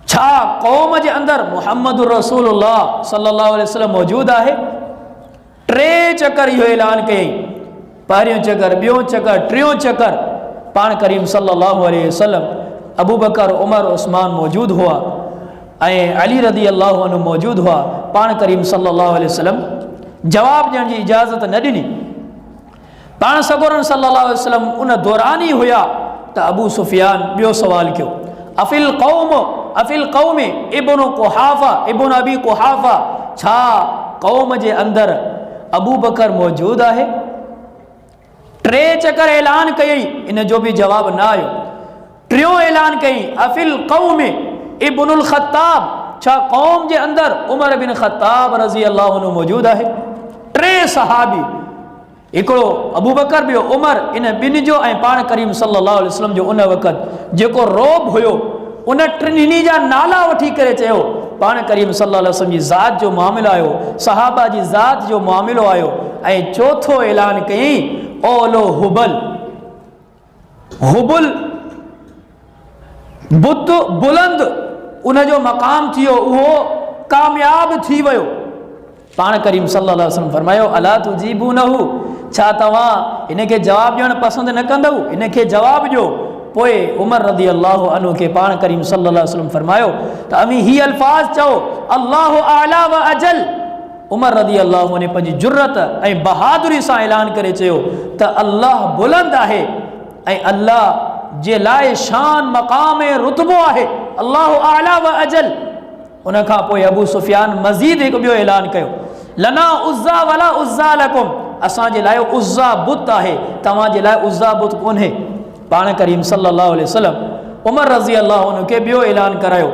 छा क़ौम जे अंदरि मुहम्मद रसूलुल्लाह सल्लल्लाहु अलैहि वसल्लम मौजूदु आहे। 3 चकर इहो ऐलान कयई, पहिरियों चकर, ॿियों चकर, टियों चकर। पाण करीम सल्लल्लाहु अलैहि वसल्लम, अबू बकर, उमर, उस्मान मौजूदु हुआ ऐं अली रज़ी अल्लाहु अन्हु मौजूदु हुआ। पाण करीम सल्लल्लाहु अलैहि वसल्लम जवाब ॾियण जी इजाज़त न ॾिनी। पाण सगोरन सल्लल्लाहु अलैहि वसल्लम उन दौरान ई हुया त अबू सुफियान ॿियो सवाल कयो, अफिल क़ौम इब्न कुहाफ़ा इब्न अबी कुहाफ़ा, छा क़ौम जे अंदरि अबू बकर मौजूदु आहे। 3 चकर ऐलान कयई, इन जो बि जवाब न आयो। 3 ऐलान कयई अफिल क़ौम इब्नुल ख़त्ताब, छा क़ौम जे अंदरि उमर बिन ख़त्ताब रज़ी अल्लाहु अन्हु मौजूदु आहे। 3 सहाबी, हिकिड़ो अबू बकर, ॿियो उमर, इन ॿिनि जो ऐं पाण करीम सल्लल्लाहु अलैहि वसल्लम जो उन वक़्तु जेको रोब हुयो, उन टिनी जा नाला वठी करे चयो पाण करीम सल्लल्लाहु अलैहि वसल्लम जी ज़ात जो मामिलो आयो, सहाबा जी ज़ात जो मामिलो आयो। ऐं चौथो ऐलान कयई ओलो हुबल, हुबल बुत बुलंद, उन जो मक़ाम थियो, उहो कामयाब थी वियो। पाण करीम सल्लल्लाहु अलैहि वसल्लम फरमायो अला तुजीबूनहु, छा तव्हां इनखे जवाब ॾियणु पसंदि न कंदव, इनखे जवाब ॾियो। पोइ उमर रज़ी अल्लाहु अन्हु खे पाण करीम सल्लल्लाहु अलैहि वसल्लम फरमायो त अमी ही अल्फाज़ चओ अल्लाहु आला व अजल। उमर रज़ी अल्लाहु ने पंहिंजी जुर्रत ऐं बहादुरी सां ऐलान करे चयो त अल्लाह बुलंद आहे ऐं अल्लाह जे लाइ शान मक़ाम ऐं रुतबो आहे, अल्लाहु आला व अजल। उन खां पोइ अबू सुफियान मज़ीद हिकु ॿियो ऐलान कयो, लना उज़्ज़ा वला उज़्ज़ा लकुम, असांजे लाइ उज़्ज़ा बुत आहे, तव्हांजे लाइ उज़्ज़ा बुत कोन्हे। पाण करीम सल्लल्लाहु अलैहि वसल्लम उमर रज़ी अल्लाहु अन्हु खे ॿियो ऐलान करायो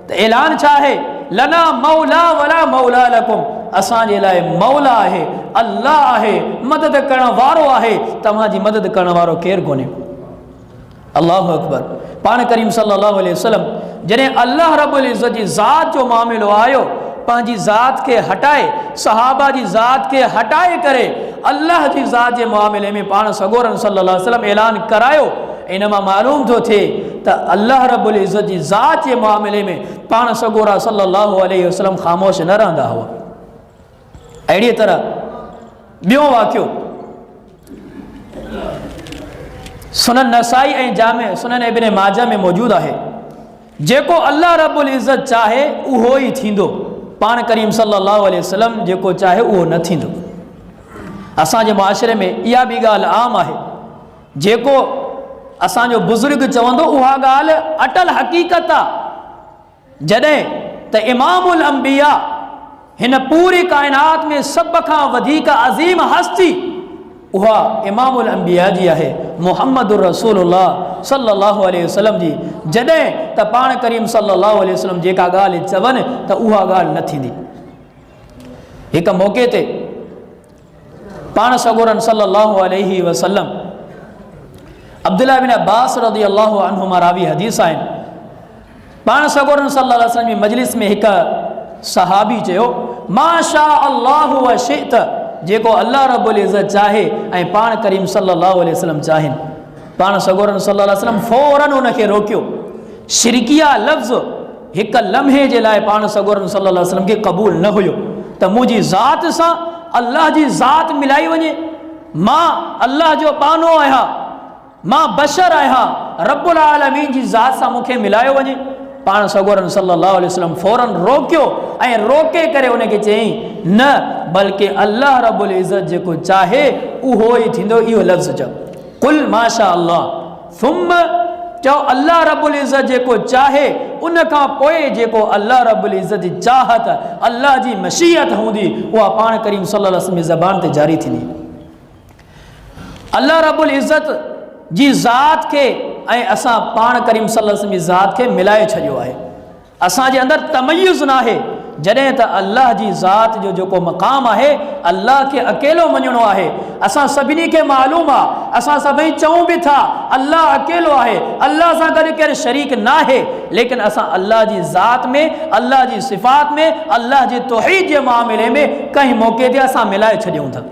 त ऐलान छा आहे, लना मौला वला मौला लकुम, असांजे लाइ मौला आहे, अल्लाह आहे, मदद करण वारो आहे, तव्हांजी मदद करण वारो केरु कोन्हे। अल्लाहु अकबर। पाण करीम सल्लल्लाहु अलैहि वसल्लम जॾहिं अल्लाह रब्बुल इज़्ज़त जी ज़ात जो मामिलो आयो, पंहिंजी ज़ात खे हटाए, सहाबा जी ज़ात खे हटाए करे अल्लाह जी ज़ात जे मामले में पाण सगोरन सल्लल्लाहु अलैहि वसल्लम ऐलान करायो। इन मां मालूम थो थिए त अल्लाह रब्बुल इज़्ज़त जी ज़ात जे मामले में पाण सगोरा सल्लल्लाहु अलैहि वसल्लम ख़ामोश न रहंदा हुआ। अहिड़ी तरह ॿियो वाक़ियो सुनन नसाई ऐं जामे सुनन इब्न माजा में मौजूदु आहे, जेको अल्लाह रब्बुल इज़्ज़त चाहे उहो ई थींदो, पाण करीम सल्लल्लाहु अलैहि वसल्लम जेको चाहे उहो न थींदो। असांजे मुआशरे में इहा बि ॻाल्हि आम आहे, जेको असांजो बुज़ुर्ग चवंदो उहा ॻाल्हि अटल हक़ीक़त आहे। जॾहिं त इमामुल अंबिया, हिन पूरी काइनात में सभ खां वधीक अज़ीम हस्ती उहा इमामुल अंबिया जी आहे, मुहम्मद रसूलुल्लाह सल्लल्लाहु अलैहि वसल्लम जी। जॾहिं त पाण करीम सल्लल्लाहु अलैहि वसल्लम जेका ॻाल्हि चवनि त उहा ॻाल्हि न थींदी। हिकु मौक़े ते पाण सगोरन सल्लल्लाहु अलैहि वसल्लम अब्दुल्लाह बिन अब्बास रज़ी अल्लाहु अन्हुमा रावी हदीस आहिनि, पाण सगोरन सल्लल्लाहु अलैहि वसल्लम जी मजलिस में हिकु सहाबी चयो माशा अल्लाहु व शित, जेको अल्लाह रब्बुल इज़्ज़त चाहे ऐं पाण करीम सल्लल्लाहु अलैहि वसल्लम चाहिनि। पाण सगोरन सल्लल्लाहु अलैहि वसल्लम फौरन उनखे रोकियो। शिरकिया लफ़्ज़ हिकु लम्हे जे लाइ पाण सगोरन सल्लल्लाहु अलैहि वसल्लम खे क़बूल न हुयो त मुंहिंजी ज़ात सां अल्लाह जी ज़ात मिलाई वञे, मां अल्लाह जो पानो आहियां, मां बशर आहियां, रब्बुल आलमीन जी ज़ात सां मूंखे मिलायो वञे। पाण सगोरन सल्लल्लाहु अलैहि वसल्लम फौरन रोकियो ऐं रोके करे उनखे चयईं न, बल्कि अल्लाह रब्बुल इज़्ज़त जेको चाहे उहो ई थींदो। इहो लफ़्ज़ चओ, कुल माशा अल्लाह, थुम चओ अल्लाह रब्बुल इज़्ज़त जेको चाहे, उन खां पोइ जेको अल्लाह रब्बुल इज़्ज़त जी चाहत, अल्लाह जी मशीयत हूंदी, उहा पाण करीम सल्लल्लाहु अलैहि वसल्लम जी ज़बान ते जारी थींदी। अल्लाह रब्बुल इज़्ज़त जी ज़ात खे ऐं असां पाण करीम सल्लल्लाहु अलैहि वसल्लम जी ज़ात खे मिलाए छॾियो आहे। असांजे अंदरि तमय्युज़ न आहे, जॾहिं त अल्लाह जी ज़ात जो जेको मक़ाम आहे अल्लाह खे अकेलो मञणो आहे। असां सभिनी खे मालूम आहे, असां सभई चऊं बि था अल्लाह अकेलो आहे, अल्लाह सां गॾु केरु शरीक न आहे, लेकिन असां अल्लाह जी ज़ात में, अल्लाह जी सिफ़ात में, अल्लाह जे तौहीद जे मामले में कंहिं मौक़े ते असां मिलाए छॾियूं था।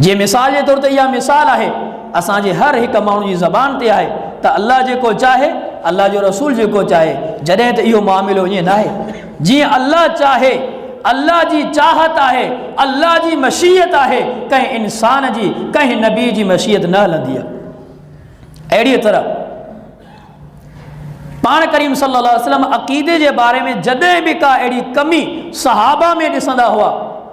जीअं मिसाल जे तौर ते इहा मिसाल आहे, असांजे हर हिकु माण्हू जी ज़बान ते आहे त अल्लाह जेको चाहे, अल्लाह जो रसूल जेको चाहे, जॾहिं त इहो मामिलो ईअं न आहे। जीअं अल्लाह चाहे, अल्लाह जी चाहत आहे, अल्लाह जी मशीयत आहे, कंहिं इंसान जी, कंहिं नबी जी मशीयत न हलंदी आहे। अहिड़ीअ तरह पाण करीम सल्लल्लाहु अलैहि वसल्लम अक़ीदे जे बारे में जॾहिं बि का अहिड़ी कमी सहाबा में ॾिसंदा हुआ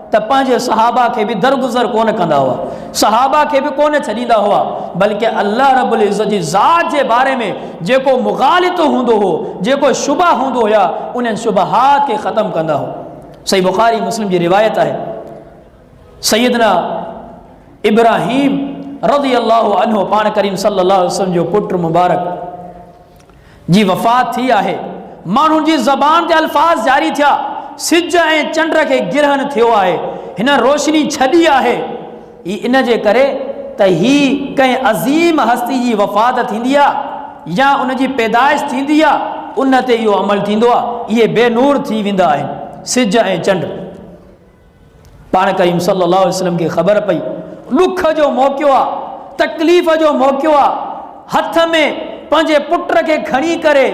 त पंहिंजे सहाबा खे बि दरगुज़र कोन कंदा हुआ, सहाबा खे बि कोन छॾींदा हुआ, बल्कि अल्लाह रब्बुल इज़्ज़त जी ज़ात जे बारे में जेको मुग़ालितो हूंदो हो, जेको शुबा हूंदो हुया, उन्हनि शुबहात खे ख़त्म कंदा हो। सही बुखारी मुस्लिम जी रिवायत आहे, सैयदना इब्राहीम रज़ी अल्लाहु अन्हु पाण करीम सल्लल्लाहु अलैहि वसल्लम जो पुटु मुबारक जी वफ़ात थी आहे। माण्हुनि जी ज़बान ते अल्फाज़ जारी थिया, सिज ऐं चंड खे गिरहन थियो आहे, हिन रोशनी छॾी आहे। इन जे करे त ही कंहिं अज़ीम हस्ती जी वफ़ात थींदी आहे या उन जी पैदाइश थींदी आहे, उन ते इहो अमल थींदो आहे, इहे बेनूर थी वेंदा आहिनि सिज ऐं चंड। पाण करीम सल्लल्लाहु अलैहि वसल्लम खे ख़बर पई ॾुख जो मौक़ो आहे, तकलीफ़ जो मौक़ो आहे, हथ में पंहिंजे पुट खे खणी करे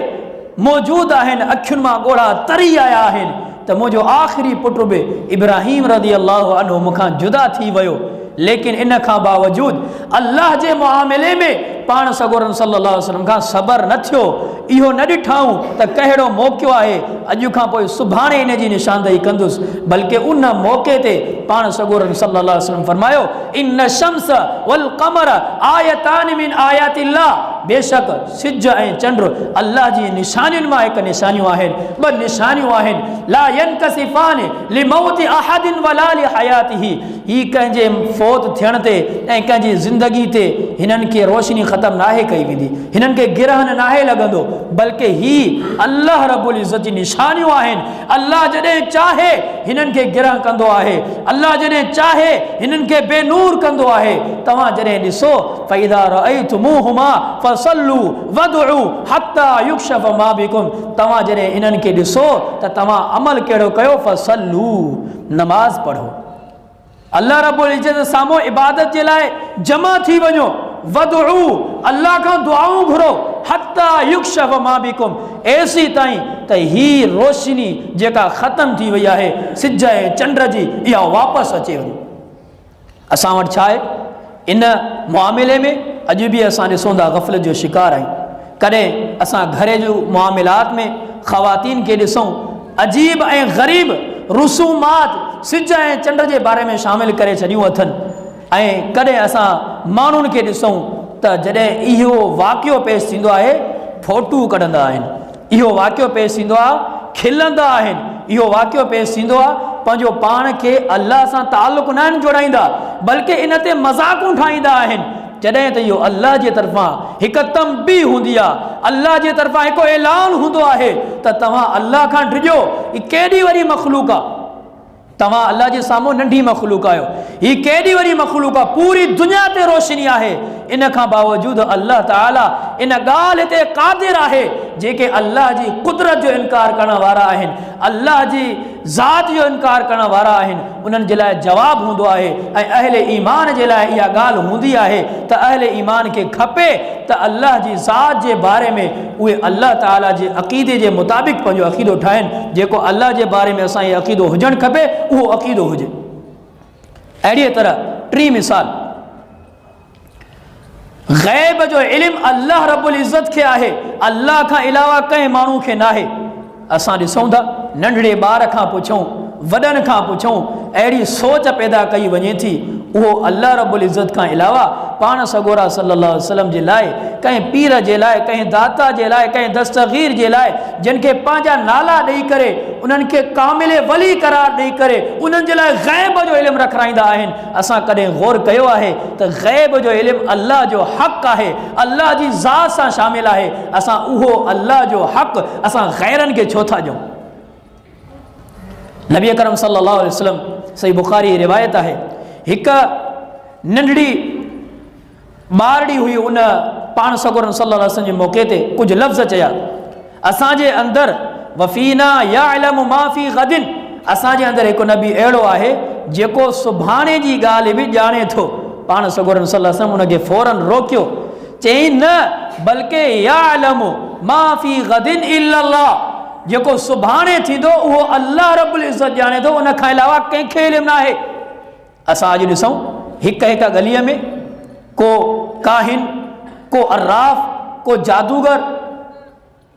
मौजूदु आहिनि, अखियुनि मां ॻोढ़ा तरी आया आहिनि त मुंहिंजो आख़िरी पुटु बि इब्राहीम रज़ी अल्लाहु अन्हु मूंखां जुदा थी वियो। लेकिन इन खां बावजूद अल्लाह जे मुआमिले में पाण सगोरन सल्लल्लाहु अलैहि वसल्लम खां सबर न थियो। इहो न ॾिठाऊं त कहिड़ो मौक़ो आहे अॼु खां पोइ सुभाणे इन जी निशानदेही कंदुसि, बल्कि उन मौक़े ते पाण सगोरन सल्लल्लाहु अलैहि वसल्लम फरमायो इन शम्स वल कमर आयतान मिन आयातिल्लाह, बेशक सिज ऐं चंड अल्लाह जी निशानियुनि मां हिकु निशानियूं आहिनि, ॿ निशानियूं आहिनि। ला यनकसिफान लिमौत अहदिन वला लिहयातिही, ही कंहिंजे फौत थियण ते ऐं कंहिंजी ज़िंदगी ते हिननि खे रोशनी ख़त्म नाहे कई वेंदी, हिननि खे गिरहन नाहे लॻंदो, बल्कि ही अल्लाह रब्बुल इज़्ज़त जी निशानियूं आहिनि। अल्लाह जॾहिं चाहे हिननि खे गिरह कंदो आहे, अल्लाह जॾहिं चाहे हिननि खे बेनूर कंदो आहे। तव्हां जॾहिं ॾिसो फ़इज़ा रअयतुमूहुमा फसल्लू वदउ हत्ता युक्शफ मा बिकुम, तव्हां जॾहिं इन्हनि खे ॾिसो त तव्हां अमल कहिड़ो कयो, फसल्लू नमाज़ पढ़ो, अल्लाह रब्बुल इज़्ज़त साम्हूं इबादत जे लाइ जमा थी वञो, वदउ अल्लाह खां दुआऊं घुरो, हत्ता युक्शफ मा बिकुम, ऐसी ताईं त ही रोशनी जेका ख़त्म थी वई आहे सिज ऐं चंड जी, इहा वापसि अचे वञे। असां वटि छा आहे इन मामले में, अॼु बि असां ॾिसूं था ग़फ़लत जो शिकार आहियूं। कॾहिं असां घर जो मामलात में ख़वातीन खे ॾिसूं अजीब ऐं ग़रीब रुसूमात सिज ऐं चंड जे बारे में शामिल करे छॾियूं अथनि, ऐं कॾहिं असां माण्हुनि खे ॾिसूं त जॾहिं इहो वाक़ियो पेश थींदो आहे फोटू कढंदा आहिनि, इहो वाक़ियो पेश थींदो आहे खिलंदा आहिनि, इहो वाक़ियो पेश थींदो आहे पंहिंजो पाण खे अल्लाह सां ताल्लुक़ न आहिनि जोड़ाईंदा, बल्कि इन ते मज़ाक़ूं ठाहींदा आहिनि। जॾहिं त इहो अल्लाह जे तरफ़ां हिकु तंबी हूंदी आहे, अल्लाह जे तरफ़ां हिकु ऐलान हूंदो आहे त तव्हां अल्लाह खां डिॼो, ही केॾी वॾी मख़लूक़ आहे, तव्हां अल्लाह जे साम्हूं नंढी मख़लूक़ आहियो, ही केॾी वॾी मख़लूक़ आहे, पूरी दुनिया ते रोशनी आहे। इन खां बावजूद अल्लाह ताला इन ॻाल्हि ते क़ादिर आहे, जेके अल्लाह जी कुदरत जो इनकार करण वारा आहिनि, अल्लाह जी ज़ात जो इनकार करण वारा आहिनि, उन्हनि जे लाइ जवाबु हूंदो आहे। ऐं अहले ईमान जे लाइ इहा ॻाल्हि हूंदी आहे त अहले ईमान खे खपे त अल्लाह जी ज़ात जे बारे में उहे अल्लाह ताला जे अक़ीदे जे मुताबिक़ पंहिंजो अक़ीदो ठाहिनि। जेको अल्लाह जे बारे में असां इहो अक़ीदो हुजणु खपे, उहो अक़ीदो हुजे। अहिड़ीअ तरह टी मिसाल, ग़ैब जो इल्मु अल्लाह रब्बुल इज़्ज़त खे आहे, अल्लाह खां अलावा कंहिं माण्हू खे नाहे। असां ॾिसूं था नंढड़े ॿार खां पुछूं, वॾनि खां पुछूं, अहिड़ी सोच पैदा कई वञे थी, उहो अल्लाह रब्बुल इज़्ज़त खां अलावा पाण सगोरा सल्लल्लाहु अलैहि वसल्लम जे लाइ, कंहिं पीर जे लाइ, कंहिं दाता जे लाइ, कंहिं दस्तगीर जे लाइ, जिन खे पंहिंजा नाला ॾेई करे उन्हनि खे कामिले वली करार ॾेई करे उन्हनि जे लाइ ग़ैब जो इल्मु रखाईंदा आहिनि। असां कॾहिं गौर कयो आहे त ग़ैब जो इल्मु अल्लाह जो हक़ आहे, अल्लाह जी ज़ात सां शामिल आहे। असां उहो अल्लाह जो हक़ असां ग़ैरनि खे छो था ॾियूं? नबी करम सल्लल्लाहु अलैहि वसल्लम सही बुखारी रिवायत है, एक नंढड़ी ॿारड़ी हुई, उन पाण सगोरन सल्लल्लाहु अलैहि वसल्लम जे मौक़े ते कुझु लफ़्ज़ चया, असांजे अंदरि वफ़ीना याअलमु मा फ़ी ग़दिन, असांजे अंदरि हिकु नबी अहिड़ो आहे जेको सुभाणे जी ॻाल्हि बि ॼाणे थो। पाण सगोरन सल्लल्लाहु अलैहि वसल्लम उनखे फ़ौरन रोकियो, चई न बल्कि याअलमु मा फ़ी ग़दिन इल्लल्लाह, जेको सुभाणे थींदो उहो अल्लाह रब्बुल इज़्ज़त ॼाणे थो, उन खां अलावा कंहिंखे इल्मु न आहे। असां अॼु ॾिसूं हिकु हिकु गलीअ में को काहिन, को अर्राफ़, को जादूगर,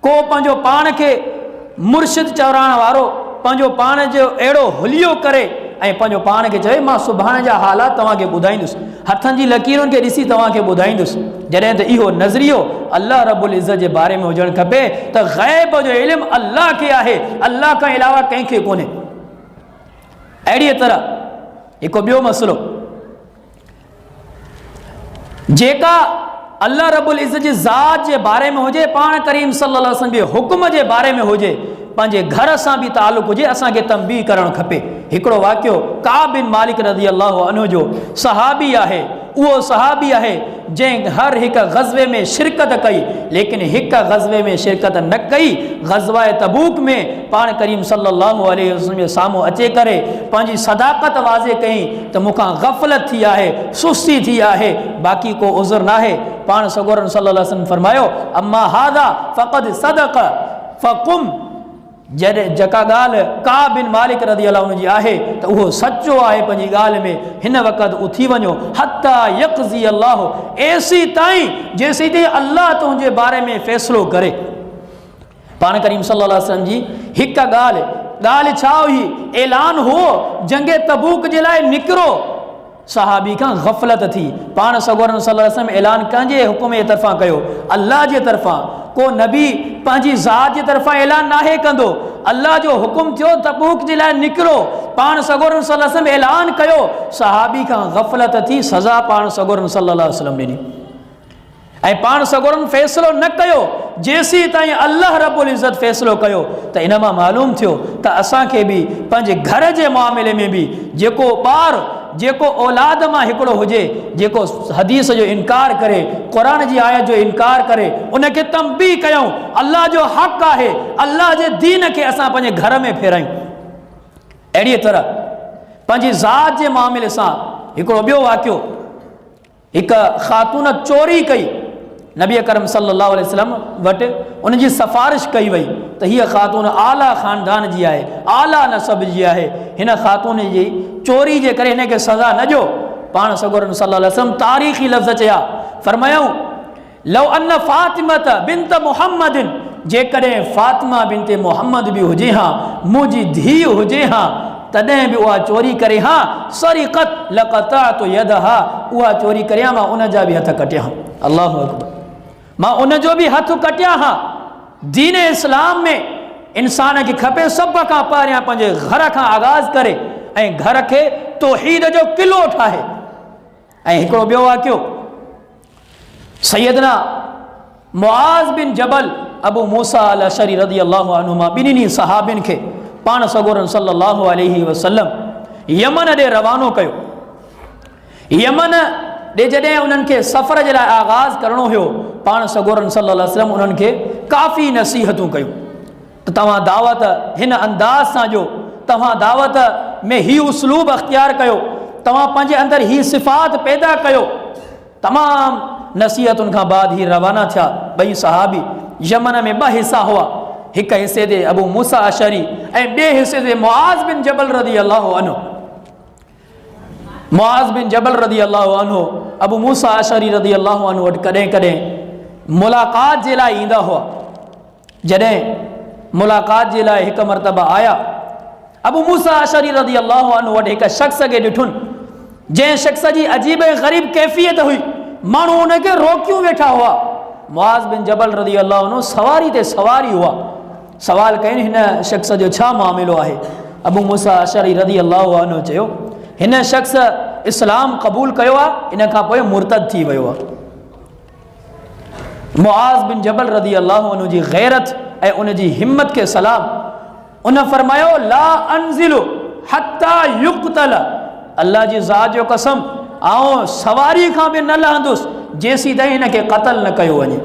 को पंहिंजो पाण खे मुर्शिद चवराइण वारो, पंहिंजो पाण जो अहिड़ो हुलियो करे ऐं पंहिंजो पाण खे चए मां सुभाणे जा हालात तव्हांखे ॿुधाईंदुसि, हथनि जी लकीरुनि खे ॾिसी तव्हांखे ॿुधाईंदुसि। जॾहिं त इहो नज़रियो अल्लाह रब्बुल इज़्ज़त जे बारे में हुजणु खपे त ग़ैब जो इल्मु अल्लाह खे आहे, अल्लाह खां अलावा कंहिंखे कोन्हे। अहिड़ीअ तरह हिकु ॿियो मसइलो, जेका अल्लाह रब्बुल इज़्ज़त जी ज़ात जे बारे में हुजे, पाण करीम सल्लल्लाहु अलैहि वसल्लम जे हुक्म जे बारे में हुजे, पंहिंजे घर सां बि ताल्लुक़ हुजे, असांखे तंबीह करणु खपे। हिकिड़ो वाक़ियो काब बिन मालिक रज़ी अल्लाहु अन्हु जो, सहाबी आहे, उहो सहाबी आहे जंहिं हर हिकु ग़ज़वे में शिरकत कई, लेकिन हिकु ग़ज़वे में शिरकत न कई। ग़ज़वा तबूक में पाण करीम सल्लल्लाहु अलैहि वसल्लम जे साम्हूं अचे करे पंहिंजी सदाक़त वाज़े कई त मूंखां ग़फ़लत थी आहे, सुस्ती थी आहे, बाक़ी को उज़र न आहे। पाण सगोरन सल्लल्लाहु अलैहि वसल्लम फरमायो अम्मा हादा फ़क़द सदक़ फ़क़ुम, जॾहिं जेका ॻाल्हि काब बिन मालिक रज़ी अल्लाहु अन्हु जी आहे त उहो सचो आहे पंहिंजी ॻाल्हि में, हिन वक़्तु उथी वञो हत्ता यक़ज़ी अल्लाह, एसी ताईं जेसीं ताईं अल्लाह तुंहिंजे बारे में फ़ैसिलो करे। पाण करीम सल्लल्लाहु अलैहि वसल्लम जी हिकु ॻाल्हि छा हुई, ऐलान हो जंगे तबूक जे लाइ निकिरो, सहाबी खां ग़फ़लत थी। पाण सगोरन सल्लल्लाहु अलैहि वसल्लम ऐलान कंहिंजे हुकुम जे तरफ़ां कयो, अल्लाह जे तरफ़ां। को नबी पंहिंजी ज़ात जे तरफ़ां ऐलान नाहे कंदो, अल्लाह जो हुकुम थियो तबूक जे लाइ निकिरो, पाण सगोरन सल्लल्लाहु अलैहि वसल्लम ऐलान कयो, सहाबी खां ग़फ़लत थी, सज़ा पाण सगोरन सल्लल्लाहु अलैहि वसल्लम ॾिनी। ऐं पाण सगोरन फ़ैसिलो न कयो जेसीं ताईं अल्लाह रब्बुल इज़्ज़त फ़ैसिलो कयो। त इन मां मालूम थियो त असांखे बि पंहिंजे घर जे मामले में बि जेको ॿार, जेको औलाद मां हिकिड़ो हुजे जेको हदीस जो इनकार करे, क़ुरान जी आयत जो इनकार करे, उनखे तंबीह कयूं अल्लाह जो हक़ आहे, अल्लाह जे दीन खे असां पंहिंजे घर में फेरायूं। अहिड़ीअ तरह पंहिंजी ज़ात जे मामले सां हिकिड़ो ॿियो वाक़ियो, हिकु ख़ातून चोरी कई, नबी करम सल्लल्लाहु अलैहि वसल्लम वटि उनजी सिफारिश कई वई त हीअ ख़ातून आला ख़ानदान जी आहे, आला नसब जी आहे, हिन ख़ातून जी चोरी जे करे हिनखे सज़ा न ॾियो। पाण सगोरन सल्लल्लाहु अलैहि वसल्लम तारीख़ी लफ़्ज़ चया, फरमायूं लौ अन फ़ातिमत बिन्त मुहम्मदिन, जेकॾहिं फ़ातिमा बिन्त मुहम्मद बि हुजे हा, मुंहिंजी धीउ हुजे हा, तॾहिं बि उहा चोरी करे हा, सरिक़त लक़तअतु यदहा, उहा चोरी करे हा, मां उन जा बि हथ कटिया हा। अल्लाहु अकबर, मां उन जो बि हथ कटिया हा। दीन इस्लाम में इंसान खे खपे सभ खां पहिरियां पंहिंजे घर खां आगाज़ करे ऐं घर खे तौहीद जो किलो ठाहे। ऐं हिकिड़ो ॿियो वाक़ियो, सैयदना मुआज़ बिन जबल अबू मूसा अल अशरी रज़ी अल्लाहु अन्हुमा, ॿिन्हिनि सहाबिन खे पाण सगोरन सल्लल्लाहु अलैहि वसल्लम यमन ॾे रवानो कयो। यमन ॾे जॾहिं उन्हनि खे सफ़र जे लाइ आगाज़ करिणो हुयो, पाण सगोरन सल्लल्लाहु अलैहि वसल्लम उन्हनि खे काफ़ी नसीहतूं कयूं त तव्हां दावत हिन अंदाज़ सां ॾियो, तव्हां दावत में ही उसलूब अख़्तियार कयो, तव्हां पंहिंजे अंदरि ही सिफ़ात पैदा कयो। तमामु नसीहतुनि खां बाद ही रवाना थिया ॿई सहाबी। यमन में ॿ हिसा हुआ, हिकु हिसे ते अबू मूसा अशरी ऐं ॿिए हिसे ते मुआज़ बिन जबल रज़ी अल्लाहु अन्हु। मुआज़ बिन जबल रज़ी अल्लाहु अन्हु अबू मूसा अशरी रज़ी अल्लाहु अन्हु वटि कॾहिं कॾहिं मुलाक़ात जे लाइ ईंदा हुआ। जॾहिं मुलाक़ात जे लाइ हिकु मरतबा आया, अबू मूसा अशरी रज़ी अल्लाहु अन्हु वटि हिकु शख़्स खे ॾिठुनि, जंहिं शख़्स जी अजीब ऐं ग़रीब कैफ़ियत हुई, माण्हू उनखे रोकियूं वेठा हुआ। मुआज़ बिन जबल रज़ी अल्लाहु अन्हु सवारी ते सवारी हुआ। सवाल कयनि हिन शख़्स जो छा मामिलो आहे? अबू मूसा अशरी रज़ी अल्लाहु अन्हु चयो, हिन शख़्स इस्लाम क़बूल कयो आहे, इन खां पोइ मुर्तद थी वियो आहे। मुआज़ बिन जबल रज़ी अल्लाहु अन्हु जी गैरत ऐं उन जी हिम्मत खे सलाम। उन फरमायो ला अनज़िलु हत्ता युक़्तल, अल्लाह जी ज़ात जो कसम आऊं सवारी खां बि न लहंदुसि जेसीं ताईं हिन खे क़त्ल न कयो वञे।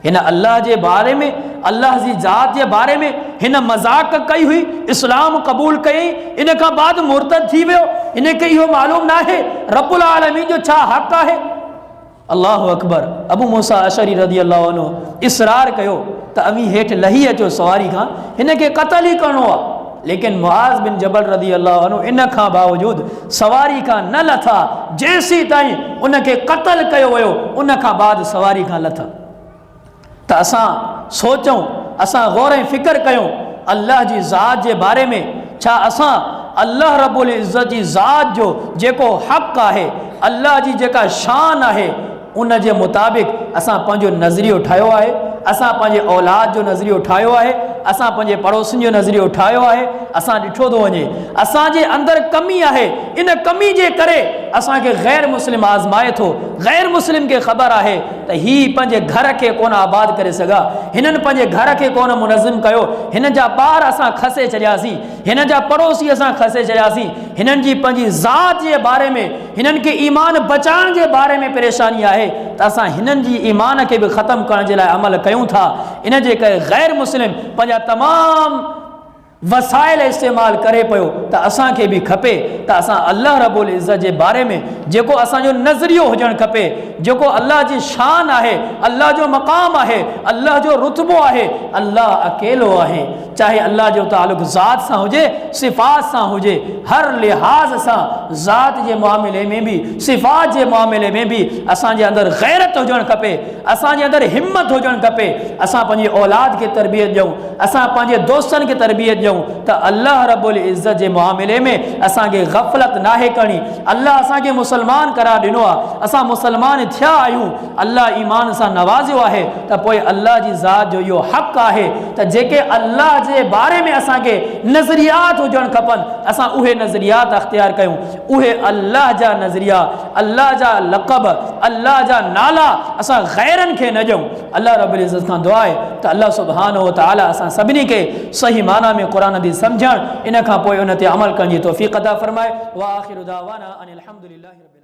हिन अल्लाह जे बारे में, अल्लाह जी ज़ात जे बारे में हिन मज़ाक कई हुई, इस्लाम क़बूल कई, इन खां बाद मुर्तद थी वियो। इन खे इहो मालूम न आहे रब्बुल आलमीन जो छा हक़ आहे। अल्लाहु अकबर। अबू मूसा अशरी रज़ी अल्लाहु अन्हु इसरार कयो त अवी हेठि लही अचो सवारी खां, हिन खे क़त्ल ई करिणो आहे। लेकिन मुआज़ बिन जबल रज़ी अल्लाहु अन्हु इन खां बावजूद सवारी खां न लथा जेसीं ताईं उन खे क़त्ल कयो वियो, उन खां बाद सवारी खां लथा। त असां सोचूं, असां गौर ऐं फ़िक्र कयूं अल्लाह जी ज़ात जे बारे में। छा असां अल्लाह रब्बुल इज़्ज़त जी ज़ात जो जेको हक़ आहे, अल्लाह जी जेका शान आहे, उन जे मुताबिक़ असां पंहिंजो नज़रियो ठाहियो आहे? असां पंहिंजे औलाद जो नज़रियो ठाहियो आहे? असां पंहिंजे पड़ोसियुनि जो नज़रियो ठाहियो आहे? असां ॾिठो थो वञे असांजे अंदरि कमी आहे, इन कमी जे करे असांखे गैर मुस्लिम आज़माए थो। गैर मुस्लिम खे ख़बर आहे त हीअ पंहिंजे घर खे कोन आबाद करे सघा, हिननि पंहिंजे घर खे कोन मुनज़िम कयो, हिन जा ॿार असां खसे छॾियासीं, हिन जा पड़ोसी असां खसे छॾियासीं। हिननि जी पंहिंजी ज़ात जे बारे में, हिननि खे ईमान बचाइण जे बारे में परेशानी आहे त असां हिननि जी ईमान खे बि ख़तमु करण जे लाइ अमल कयूं था। इन जे करे गैर मुस्लिम पंहिंजा तमामु वसाइल इस्तेमालु करे पियो। त असांखे बि खपे त असां अल्लाह रब्बुल इज़्ज़त जे बारे में जेको असांजो नज़रियो हुजणु खपे, जेको अल्लाह जी शान आहे, अल्लाह जो मक़ाम आहे, अल्लाह जो रुतबो आहे, अल्लाह अकेलो आहे। चाहे अल्लाह जो ताल्लुक़ ज़ात सां हुजे, सिफ़ात सां हुजे, हर लिहाज़ सां ज़ात जे मामले में बि, सिफ़ात जे मामले में बि असांजे अंदरि गैरत हुजणु खपे, असांजे अंदरि हिम्मत हुजणु खपे। असां पंहिंजी औलाद खे तरबियत ॾियूं, असां पंहिंजे दोस्तनि खे तरबियत ॾियूं त अल्लाह रब्बुल इज़्ज़त जे मामले में असांखे गफ़लत नाहे करणी। अल्लाह असांखे मुसलमान करार ॾिनो आहे, असां मुसलमान थिया आहियूं, अल्लाह ईमान सां नवाज़ियो आहे, त पोइ अल्लाह जी ज़ात जो इहो हक़ आहे त जेके अल्लाह जे बारे में असांखे नज़रियात हुजणु खपनि, असां उहे नज़रियात अख़्तियार कयूं। उहे अल्लाह जा नज़रिया, अल्लाह जा लक़ब, अल्लाह जा नाला असां गैरनि खे न ॾियूं। अल्लाह रब्बुल इज़्ज़त खां दुआ आहे त अल्लाह सुब्हानहु व तआला असां सभिनी खे सही माना में क़ुरान हदीस सम्झण, इन खां पोइ उन ते अमल करण जी तौफ़ीक़ अता फ़रमाए। व आख़िरु दावाना अनिल हम्दुलिल्लाहि रब्बिल